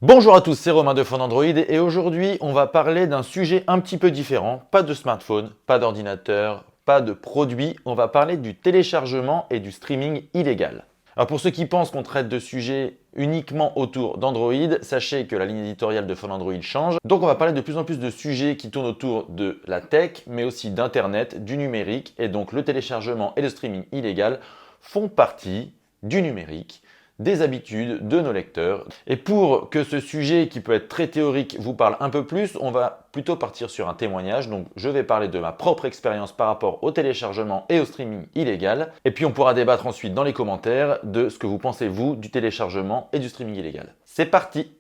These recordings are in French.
Bonjour à tous, c'est Romain de Phone et aujourd'hui on va parler d'un sujet un petit peu différent. Pas de smartphone, pas d'ordinateur, pas de produits, on va parler du téléchargement et du streaming illégal. Alors pour ceux qui pensent qu'on traite de sujets uniquement autour d'Android, sachez que la ligne éditoriale de Phone change. Donc on va parler de plus en plus de sujets qui tournent autour de la tech, mais aussi d'internet, du numérique, et donc le téléchargement et le streaming illégal font partie du numérique, des habitudes de nos lecteurs. Et pour que ce sujet qui peut être très théorique vous parle un peu plus, on va plutôt partir sur un témoignage. Donc je vais parler de ma propre expérience par rapport au téléchargement et au streaming illégal. Et puis on pourra débattre ensuite dans les commentaires de ce que vous pensez vous du téléchargement et du streaming illégal. C'est parti!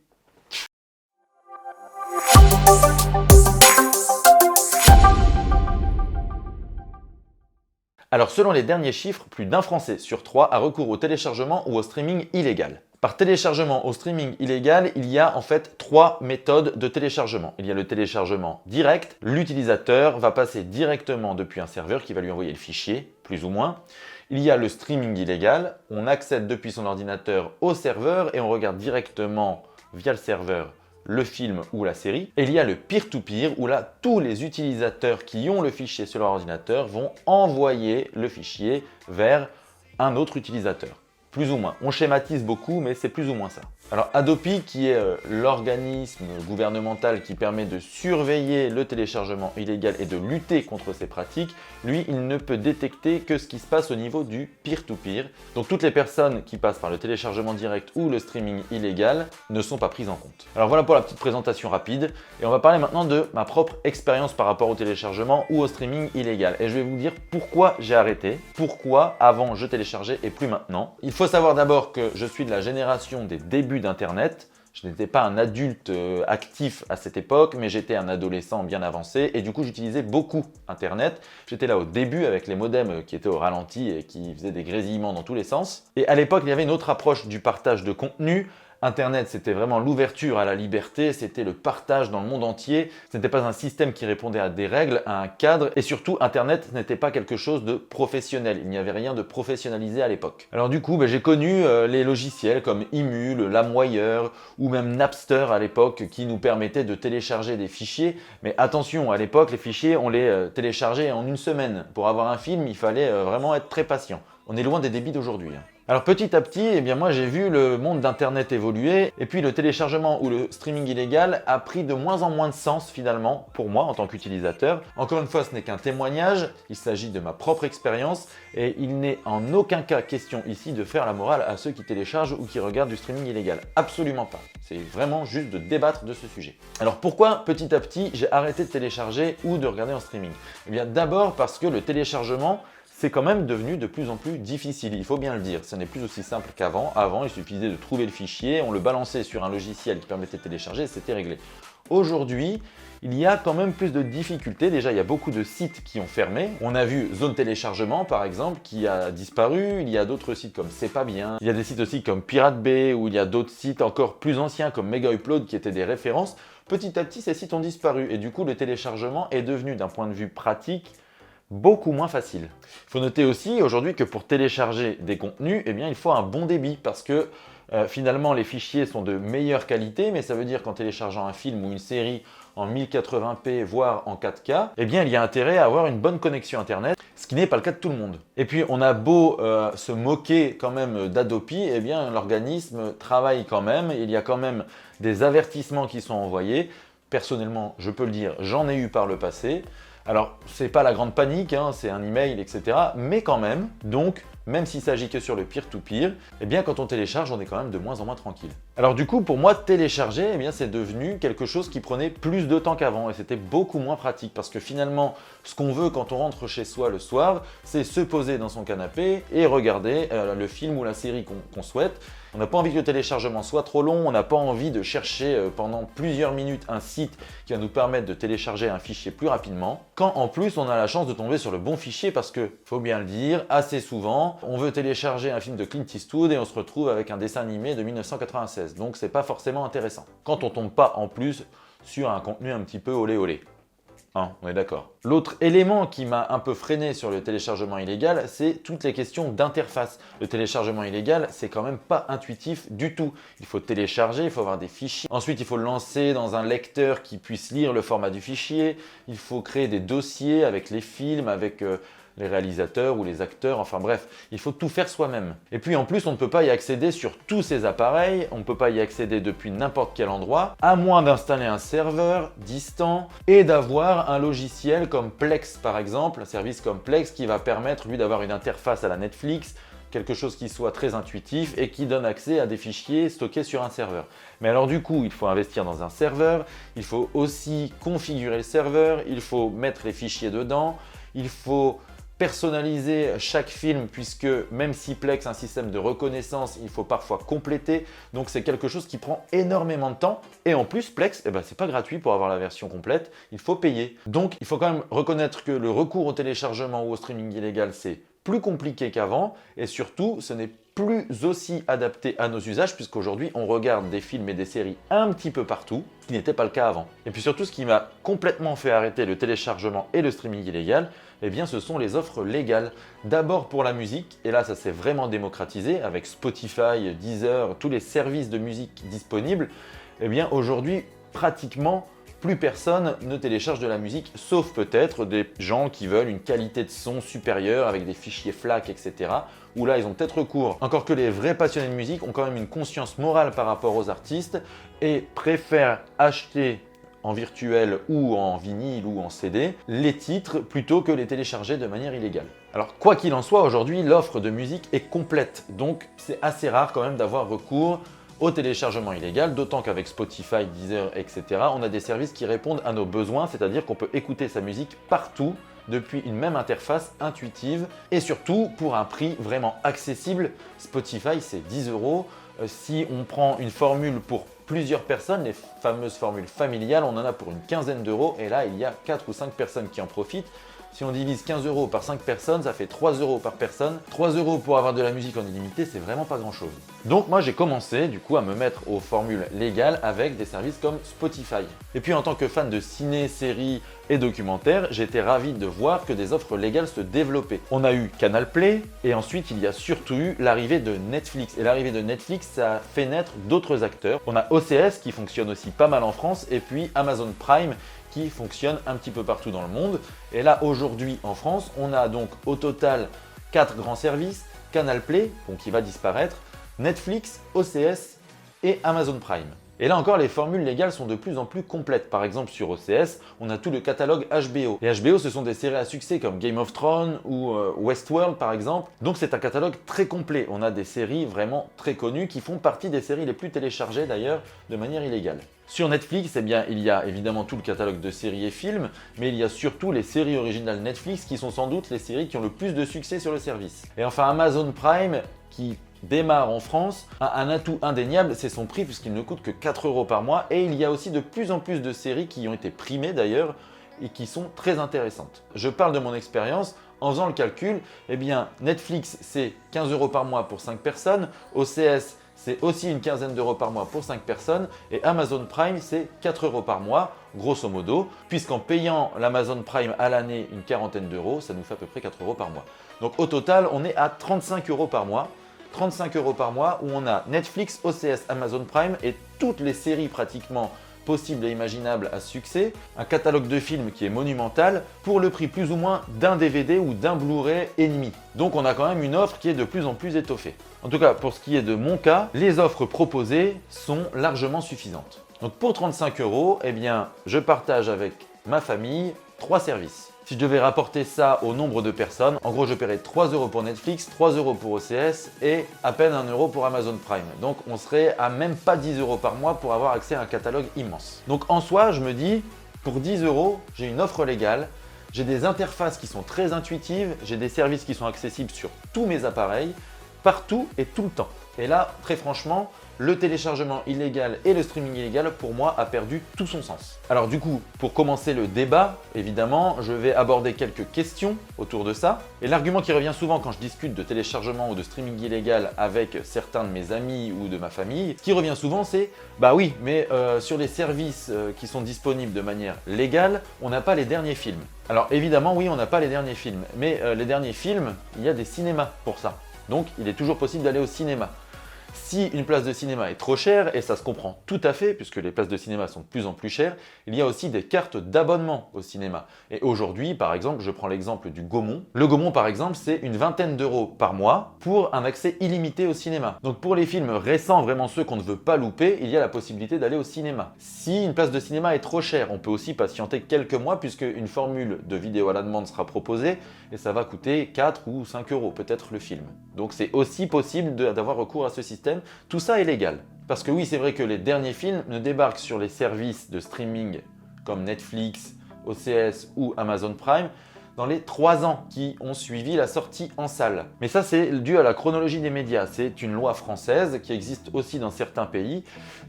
Alors selon les derniers chiffres, plus d'un Français sur 3 a recours au téléchargement ou au streaming illégal. Par téléchargement au streaming illégal, il y a en fait 3 méthodes de téléchargement. Il y a le téléchargement direct, l'utilisateur va passer directement depuis un serveur qui va lui envoyer le fichier, plus ou moins. Il y a le streaming illégal, on accède depuis son ordinateur au serveur et on regarde directement via le serveur le film ou la série. Et il y a le peer-to-peer où là, tous les utilisateurs qui ont le fichier sur leur ordinateur vont envoyer le fichier vers un autre utilisateur. Plus ou moins. On schématise beaucoup, mais c'est plus ou moins ça. Alors Adopi, qui est l'organisme gouvernemental qui permet de surveiller le téléchargement illégal et de lutter contre ces pratiques, lui, il ne peut détecter que ce qui se passe au niveau du peer-to-peer. Donc toutes les personnes qui passent par le téléchargement direct ou le streaming illégal ne sont pas prises en compte. Alors voilà pour la petite présentation rapide. Et on va parler maintenant de ma propre expérience par rapport au téléchargement ou au streaming illégal. Et je vais vous dire pourquoi j'ai arrêté, pourquoi avant je téléchargeais et plus maintenant. Il faut savoir d'abord que je suis de la génération des débuts d'Internet. Je n'étais pas un adulte actif à cette époque, mais j'étais un adolescent bien avancé et du coup j'utilisais beaucoup Internet. J'étais là au début avec les modems qui étaient au ralenti et qui faisaient des grésillements dans tous les sens. Et à l'époque, il y avait une autre approche du partage de contenu. Internet, c'était vraiment l'ouverture à la liberté, c'était le partage dans le monde entier. Ce n'était pas un système qui répondait à des règles, à un cadre. Et surtout, Internet n'était pas quelque chose de professionnel. Il n'y avait rien de professionnalisé à l'époque. Alors du coup, j'ai connu les logiciels comme Imul, LimeWire ou même Napster à l'époque qui nous permettaient de télécharger des fichiers. Mais attention, à l'époque, les fichiers, on les téléchargeait en une semaine. Pour avoir un film, il fallait vraiment être très patient. On est loin des débits d'aujourd'hui. Alors petit à petit, moi j'ai vu le monde d'Internet évoluer et puis le téléchargement ou le streaming illégal a pris de moins en moins de sens finalement pour moi en tant qu'utilisateur. Encore une fois, ce n'est qu'un témoignage, il s'agit de ma propre expérience et il n'est en aucun cas question ici de faire la morale à ceux qui téléchargent ou qui regardent du streaming illégal. Absolument pas. C'est vraiment juste de débattre de ce sujet. Alors pourquoi petit à petit j'ai arrêté de télécharger ou de regarder en streaming? D'abord parce que le téléchargement, c'est quand même devenu de plus en plus difficile, il faut bien le dire. Ce n'est plus aussi simple qu'avant. Avant, il suffisait de trouver le fichier, on le balançait sur un logiciel qui permettait de télécharger et c'était réglé. Aujourd'hui, il y a quand même plus de difficultés. Déjà, il y a beaucoup de sites qui ont fermé. On a vu Zone Téléchargement, par exemple, qui a disparu. Il y a d'autres sites comme C'est pas bien. Il y a des sites aussi comme Pirate Bay, ou il y a d'autres sites encore plus anciens comme Mega Upload qui étaient des références. Petit à petit, ces sites ont disparu et du coup, le téléchargement est devenu, d'un point de vue pratique, beaucoup moins facile. Il faut noter aussi aujourd'hui que pour télécharger des contenus, il faut un bon débit parce que finalement les fichiers sont de meilleure qualité, mais ça veut dire qu'en téléchargeant un film ou une série en 1080p voire en 4K, il y a intérêt à avoir une bonne connexion internet, ce qui n'est pas le cas de tout le monde. Et puis on a beau se moquer quand même d'Adopi, l'organisme travaille quand même, il y a quand même des avertissements qui sont envoyés. Personnellement, je peux le dire, j'en ai eu par le passé. Alors, c'est pas la grande panique, c'est un email, etc. Mais quand même, donc, même s'il s'agit que sur le peer-to-peer, quand on télécharge, on est quand même de moins en moins tranquille. Alors du coup, pour moi, télécharger, c'est devenu quelque chose qui prenait plus de temps qu'avant et c'était beaucoup moins pratique parce que finalement, ce qu'on veut quand on rentre chez soi le soir, c'est se poser dans son canapé et regarder le film ou la série qu'on souhaite. On n'a pas envie que le téléchargement soit trop long, on n'a pas envie de chercher pendant plusieurs minutes un site qui va nous permettre de télécharger un fichier plus rapidement, quand en plus on a la chance de tomber sur le bon fichier parce que, faut bien le dire, assez souvent, on veut télécharger un film de Clint Eastwood et on se retrouve avec un dessin animé de 1996, donc c'est pas forcément intéressant. Quand on tombe pas en plus sur un contenu un petit peu olé olé. Hein, on est d'accord. L'autre élément qui m'a un peu freiné sur le téléchargement illégal, c'est toutes les questions d'interface. Le téléchargement illégal, c'est quand même pas intuitif du tout. Il faut télécharger, il faut avoir des fichiers. Ensuite, il faut le lancer dans un lecteur qui puisse lire le format du fichier. Il faut créer des dossiers avec les films, avec les réalisateurs ou les acteurs, enfin bref, il faut tout faire soi-même. Et puis en plus, on ne peut pas y accéder sur tous ces appareils, on ne peut pas y accéder depuis n'importe quel endroit, à moins d'installer un serveur distant et d'avoir un logiciel comme Plex par exemple, un service comme Plex qui va permettre lui d'avoir une interface à la Netflix, quelque chose qui soit très intuitif et qui donne accès à des fichiers stockés sur un serveur. Mais alors du coup, il faut investir dans un serveur, il faut aussi configurer le serveur, il faut mettre les fichiers dedans, il faut personnaliser chaque film puisque même si Plex a un système de reconnaissance, il faut parfois compléter. Donc c'est quelque chose qui prend énormément de temps. Et en plus, Plex, c'est pas gratuit pour avoir la version complète, il faut payer. Donc il faut quand même reconnaître que le recours au téléchargement ou au streaming illégal, c'est plus compliqué qu'avant et surtout, ce n'est plus aussi adapté à nos usages puisqu'aujourd'hui, on regarde des films et des séries un petit peu partout, ce qui n'était pas le cas avant. Et puis surtout, ce qui m'a complètement fait arrêter le téléchargement et le streaming illégal, eh bien, ce sont les offres légales. D'abord pour la musique, et là, ça s'est vraiment démocratisé avec Spotify, Deezer, tous les services de musique disponibles. Eh bien, aujourd'hui, pratiquement plus personne ne télécharge de la musique, sauf peut-être des gens qui veulent une qualité de son supérieure avec des fichiers FLAC, etc. Où là, ils ont peut-être recours. Encore que les vrais passionnés de musique ont quand même une conscience morale par rapport aux artistes et préfèrent acheter en virtuel ou en vinyle ou en CD, les titres plutôt que les télécharger de manière illégale. Alors quoi qu'il en soit, aujourd'hui, l'offre de musique est complète. Donc c'est assez rare quand même d'avoir recours au téléchargement illégal, d'autant qu'avec Spotify, Deezer, etc., on a des services qui répondent à nos besoins, c'est-à-dire qu'on peut écouter sa musique partout, depuis une même interface intuitive et surtout pour un prix vraiment accessible. Spotify, c'est 10 €. Si on prend une formule pour plusieurs personnes, les fameuses formules familiales, on en a pour une quinzaine d'euros et là, il y a 4 ou 5 personnes qui en profitent. Si on divise 15 € par 5 personnes, ça fait 3 € par personne. 3 € pour avoir de la musique en illimité, c'est vraiment pas grand chose. Donc moi j'ai commencé du coup à me mettre aux formules légales avec des services comme Spotify. Et puis en tant que fan de ciné, séries et documentaires, j'étais ravi de voir que des offres légales se développaient. On a eu Canal Play et ensuite il y a surtout eu l'arrivée de Netflix. Et l'arrivée de Netflix, ça a fait naître d'autres acteurs. On a OCS qui fonctionne aussi pas mal en France et puis Amazon Prime qui fonctionne un petit peu partout dans le monde. Et là, aujourd'hui, en France, on a donc au total 4 grands services, Canal Play, donc qui va disparaître, Netflix, OCS et Amazon Prime. Et là encore, les formules légales sont de plus en plus complètes. Par exemple, sur OCS, on a tout le catalogue HBO. Et HBO, ce sont des séries à succès comme Game of Thrones ou Westworld, par exemple. Donc c'est un catalogue très complet. On a des séries vraiment très connues qui font partie des séries les plus téléchargées d'ailleurs de manière illégale. Sur Netflix, eh bien, il y a évidemment tout le catalogue de séries et films, mais il y a surtout les séries originales Netflix qui sont sans doute les séries qui ont le plus de succès sur le service. Et enfin Amazon Prime qui démarre en France, a un atout indéniable, c'est son prix puisqu'il ne coûte que 4 € par mois et il y a aussi de plus en plus de séries qui ont été primées d'ailleurs et qui sont très intéressantes. Je parle de mon expérience. En faisant le calcul, eh bien Netflix c'est 15 € par mois pour 5 personnes, OCS c'est aussi une quinzaine d'euros par mois pour 5 personnes et Amazon Prime c'est 4 € par mois, grosso modo, puisqu'en payant l'Amazon Prime à l'année une quarantaine d'euros, ça nous fait à peu près 4 € par mois. Donc au total, on est à 35 € par mois. 35 € par mois où on a Netflix, OCS, Amazon Prime et toutes les séries pratiquement possibles et imaginables à succès, un catalogue de films qui est monumental pour le prix plus ou moins d'un DVD ou d'un Blu-ray et demi. Donc on a quand même une offre qui est de plus en plus étoffée. En tout cas, pour ce qui est de mon cas, les offres proposées sont largement suffisantes. Donc pour 35 €, eh bien, je partage avec ma famille 3 services. Si je devais rapporter ça au nombre de personnes, en gros je paierais 3 € pour Netflix, 3 € pour OCS et à peine 1 € pour Amazon Prime. Donc on serait à même pas 10 € par mois pour avoir accès à un catalogue immense. Donc en soi, je me dis, pour 10 €, j'ai une offre légale, j'ai des interfaces qui sont très intuitives, j'ai des services qui sont accessibles sur tous mes appareils, partout et tout le temps. Et là, très franchement, le téléchargement illégal et le streaming illégal, pour moi, a perdu tout son sens. Alors du coup, pour commencer le débat, évidemment, je vais aborder quelques questions autour de ça. Et l'argument qui revient souvent quand je discute de téléchargement ou de streaming illégal avec certains de mes amis ou de ma famille, ce qui revient souvent, c'est « Bah oui, mais sur les services qui sont disponibles de manière légale, on n'a pas les derniers films. » Alors évidemment, oui, on n'a pas les derniers films, mais les derniers films, il y a des cinémas pour ça. Donc, il est toujours possible d'aller au cinéma. Si une place de cinéma est trop chère, et ça se comprend tout à fait, puisque les places de cinéma sont de plus en plus chères, il y a aussi des cartes d'abonnement au cinéma. Et aujourd'hui, par exemple, je prends l'exemple du Gaumont. Le Gaumont, par exemple, c'est une vingtaine d'euros par mois pour un accès illimité au cinéma. Donc pour les films récents, vraiment ceux qu'on ne veut pas louper, il y a la possibilité d'aller au cinéma. Si une place de cinéma est trop chère, on peut aussi patienter quelques mois, puisque une formule de vidéo à la demande sera proposée, et ça va coûter 4 ou 5 euros, peut-être le film. Donc c'est aussi possible d'avoir recours à ce système. Tout ça est légal. Parce que oui, c'est vrai que les derniers films ne débarquent sur les services de streaming comme Netflix, OCS ou Amazon Prime dans les 3 ans qui ont suivi la sortie en salle. Mais ça, c'est dû à la chronologie des médias. C'est une loi française qui existe aussi dans certains pays.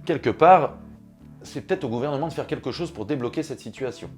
Quelque part, c'est peut-être au gouvernement de faire quelque chose pour débloquer cette situation.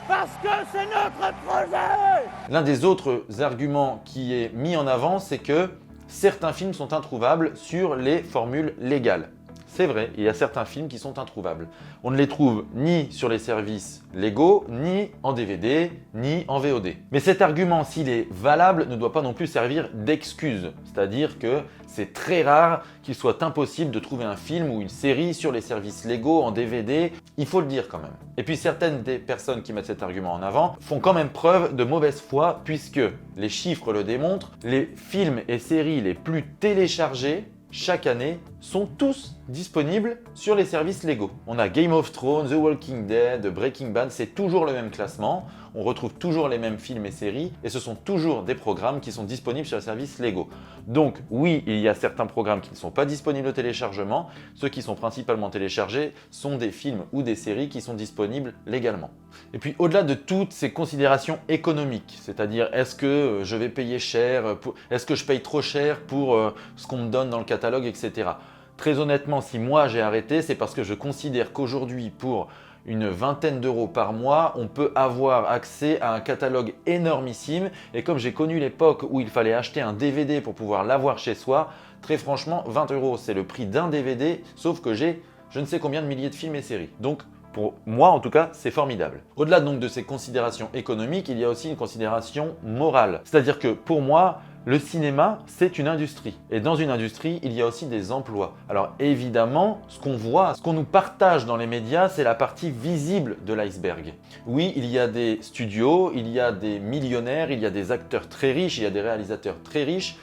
Parce que c'est notre projet! L'un des autres arguments qui est mis en avant, c'est que certains films sont introuvables sur les formules légales. C'est vrai, il y a certains films qui sont introuvables. On ne les trouve ni sur les services légaux, ni en DVD, ni en VOD. Mais cet argument, s'il est valable, ne doit pas non plus servir d'excuse. C'est-à-dire que c'est très rare qu'il soit impossible de trouver un film ou une série sur les services légaux en DVD. Il faut le dire quand même. Et puis certaines des personnes qui mettent cet argument en avant font quand même preuve de mauvaise foi, puisque les chiffres le démontrent, les films et séries les plus téléchargés chaque année sont tous disponibles sur les services légaux. On a Game of Thrones, The Walking Dead, Breaking Bad, c'est toujours le même classement. On retrouve toujours les mêmes films et séries et ce sont toujours des programmes qui sont disponibles sur les services légaux. Donc oui, il y a certains programmes qui ne sont pas disponibles au téléchargement. Ceux qui sont principalement téléchargés sont des films ou des séries qui sont disponibles légalement. Et puis au-delà de toutes ces considérations économiques, c'est-à-dire est-ce que je vais payer cher, est-ce que je paye trop cher pour ce qu'on me donne dans le catalogue, etc. Très honnêtement, si moi j'ai arrêté, c'est parce que je considère qu'aujourd'hui, pour une vingtaine d'euros par mois, on peut avoir accès à un catalogue énormissime. Et comme j'ai connu l'époque où il fallait acheter un DVD pour pouvoir l'avoir chez soi, très franchement, 20 euros, c'est le prix d'un DVD, sauf que j'ai je ne sais combien de milliers de films et séries. Donc, pour moi, en tout cas, c'est formidable. Au-delà donc de ces considérations économiques, il y a aussi une considération morale. C'est-à-dire que pour moi, le cinéma, c'est une industrie. Et dans une industrie, il y a aussi des emplois. Alors évidemment, ce qu'on voit, ce qu'on nous partage dans les médias, c'est la partie visible de l'iceberg. Oui, il y a des studios, il y a des millionnaires, il y a des acteurs très riches, il y a des réalisateurs très riches.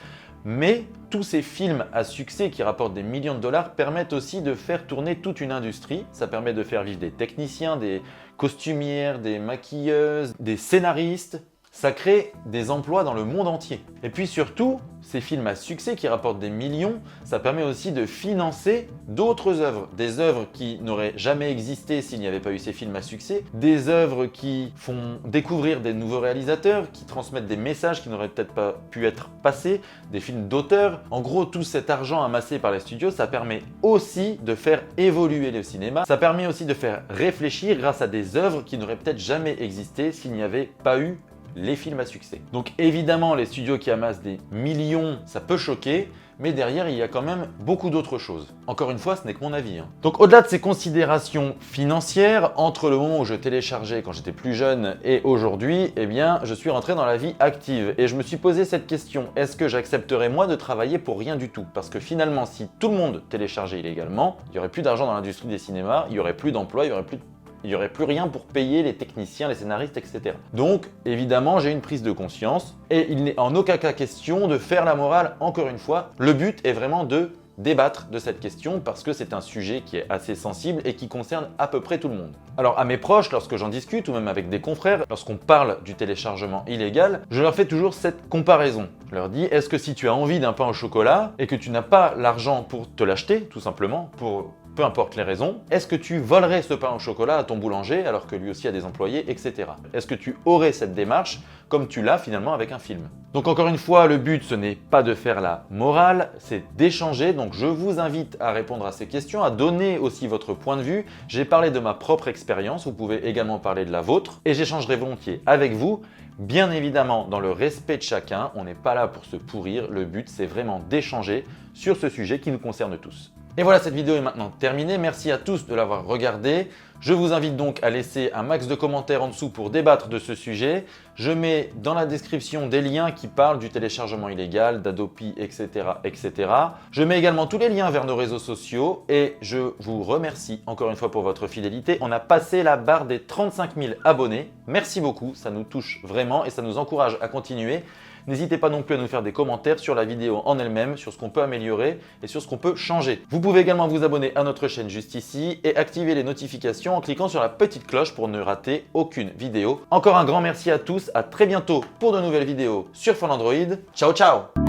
Mais tous ces films à succès qui rapportent des millions de dollars permettent aussi de faire tourner toute une industrie. Ça permet de faire vivre des techniciens, des costumières, des maquilleuses, des scénaristes. Ça crée des emplois dans le monde entier. Et puis surtout, ces films à succès qui rapportent des millions, ça permet aussi de financer d'autres œuvres. Des œuvres qui n'auraient jamais existé s'il n'y avait pas eu ces films à succès. Des œuvres qui font découvrir des nouveaux réalisateurs, qui transmettent des messages qui n'auraient peut-être pas pu être passés. Des films d'auteurs. En gros, tout cet argent amassé par les studios, ça permet aussi de faire évoluer le cinéma. Ça permet aussi de faire réfléchir grâce à des œuvres qui n'auraient peut-être jamais existé s'il n'y avait pas eu les films à succès. Donc évidemment, les studios qui amassent des millions, ça peut choquer, mais derrière, il y a quand même beaucoup d'autres choses. Encore une fois, ce n'est que mon avis. Donc au-delà de ces considérations financières, entre le moment où je téléchargeais quand j'étais plus jeune et aujourd'hui, eh bien, je suis rentré dans la vie active et je me suis posé cette question. Est-ce que j'accepterais moi de travailler pour rien du tout? Parce que finalement, si tout le monde téléchargeait illégalement, il n'y aurait plus d'argent dans l'industrie des cinémas, il n'y aurait plus d'emplois, il n'y aurait plus rien pour payer les techniciens, les scénaristes, etc. Donc, évidemment, j'ai une prise de conscience et il n'est en aucun cas question de faire la morale, encore une fois. Le but est vraiment de débattre de cette question parce que c'est un sujet qui est assez sensible et qui concerne à peu près tout le monde. Alors à mes proches, lorsque j'en discute ou même avec des confrères, lorsqu'on parle du téléchargement illégal, je leur fais toujours cette comparaison. Je leur dis, est-ce que si tu as envie d'un pain au chocolat et que tu n'as pas l'argent pour te l'acheter, tout simplement, pour peu importe les raisons. Est-ce que tu volerais ce pain au chocolat à ton boulanger alors que lui aussi a des employés, etc. Est-ce que tu aurais cette démarche comme tu l'as finalement avec un film? Donc encore une fois, le but ce n'est pas de faire la morale, c'est d'échanger. Donc je vous invite à répondre à ces questions, à donner aussi votre point de vue. J'ai parlé de ma propre expérience, vous pouvez également parler de la vôtre et j'échangerai volontiers avec vous. Bien évidemment, dans le respect de chacun, on n'est pas là pour se pourrir, le but c'est vraiment d'échanger sur ce sujet qui nous concerne tous. Et voilà, cette vidéo est maintenant terminée. Merci à tous de l'avoir regardée. Je vous invite donc à laisser un max de commentaires en dessous pour débattre de ce sujet. Je mets dans la description des liens qui parlent du téléchargement illégal, d'Adopi, etc., etc. Je mets également tous les liens vers nos réseaux sociaux et je vous remercie encore une fois pour votre fidélité. On a passé la barre des 35 000 abonnés. Merci beaucoup, ça nous touche vraiment et ça nous encourage à continuer. N'hésitez pas non plus à nous faire des commentaires sur la vidéo en elle-même, sur ce qu'on peut améliorer et sur ce qu'on peut changer. Vous pouvez également vous abonner à notre chaîne juste ici et activer les notifications en cliquant sur la petite cloche pour ne rater aucune vidéo. Encore un grand merci à tous, à très bientôt pour de nouvelles vidéos sur Fun Android. Ciao ciao!